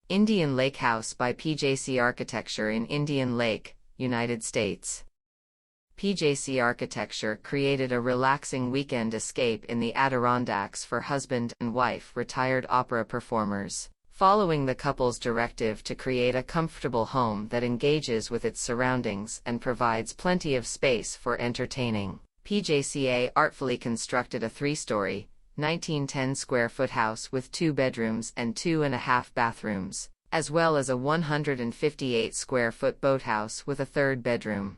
Indian Lake House by PJCArchitecture in Indian Lake, United States. PJCArchitecture created a relaxing weekend escape in the Adirondacks for husband and wife retired opera performers. Following the couple's directive to create a comfortable home that engages with its surroundings and provides plenty of space for entertaining, PJCA artfully constructed a 3-story, 1910 square foot house with 2 bedrooms and 2.5 bathrooms, as well as a 158 square foot boathouse with a 3rd bedroom.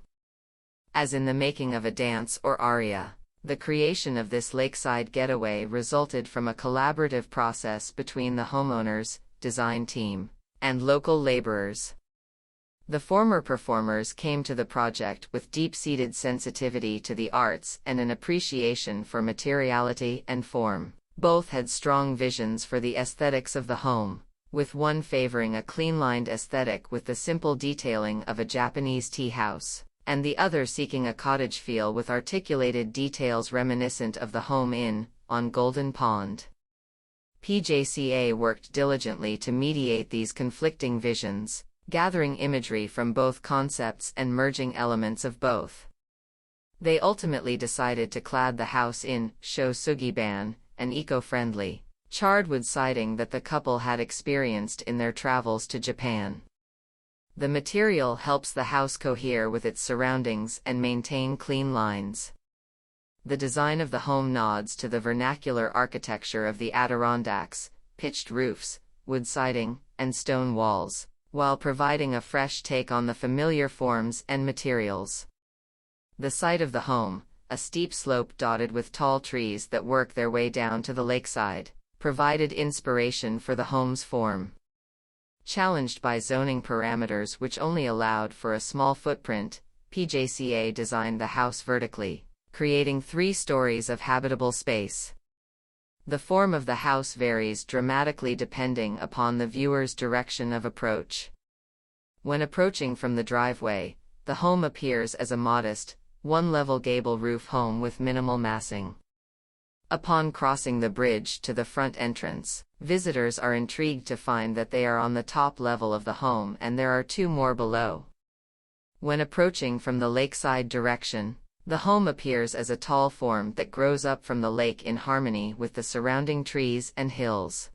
As in the making of a dance or aria, the creation of this lakeside getaway resulted from a collaborative process between the homeowners, design team, and local laborers. The former performers came to the project with deep-seated sensitivity to the arts and an appreciation for materiality and form. Both had strong visions for the aesthetics of the home, with one favoring a clean-lined aesthetic with the simple detailing of a Japanese tea house, and the other seeking a cottage feel with articulated details reminiscent of the home inn on Golden Pond. PJCA worked diligently to mediate these conflicting visions, gathering imagery from both concepts and merging elements of both. They ultimately decided to clad the house in shosugiban, an eco-friendly, charred wood siding that the couple had experienced in their travels to Japan. The material helps the house cohere with its surroundings and maintain clean lines. The design of the home nods to the vernacular architecture of the Adirondacks, pitched roofs, wood siding, and stone walls, while providing a fresh take on the familiar forms and materials. The site of the home, a steep slope dotted with tall trees that work their way down to the lakeside, provided inspiration for the home's form. Challenged by zoning parameters which only allowed for a small footprint, PJCA designed the house vertically, creating 3 stories of habitable space. The form of the house varies dramatically depending upon the viewer's direction of approach. When approaching from the driveway, the home appears as a modest, one-level gable roof home with minimal massing. Upon crossing the bridge to the front entrance, visitors are intrigued to find that they are on the top level of the home and there are 2 more below. When approaching from the lakeside direction, the home appears as a tall form that grows up from the lake in harmony with the surrounding trees and hills.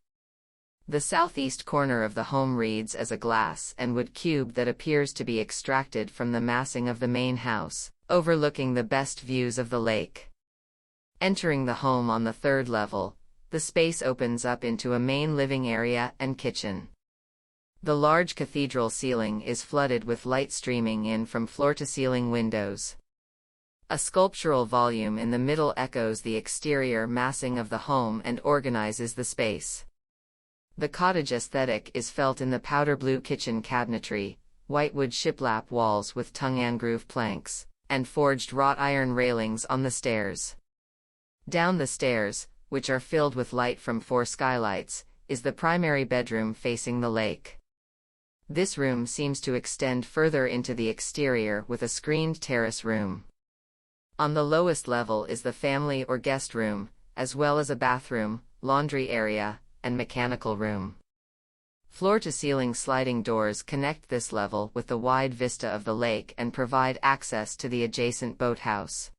The southeast corner of the home reads as a glass and wood cube that appears to be extracted from the massing of the main house, overlooking the best views of the lake. Entering the home on the 3rd level, the space opens up into a main living area and kitchen. The large cathedral ceiling is flooded with light streaming in from floor-to-ceiling windows. A sculptural volume in the middle echoes the exterior massing of the home and organizes the space. The cottage aesthetic is felt in the powder blue kitchen cabinetry, whitewood shiplap walls with tongue-and groove planks, and forged wrought iron railings on the stairs. Down the stairs, which are filled with light from 4 skylights, is the primary bedroom facing the lake. This room seems to extend further into the exterior with a screened terrace room. On the lowest level is the family or guest room, as well as a bathroom, laundry area, and mechanical room. Floor-to-ceiling sliding doors connect this level with the wide vista of the lake and provide access to the adjacent boathouse.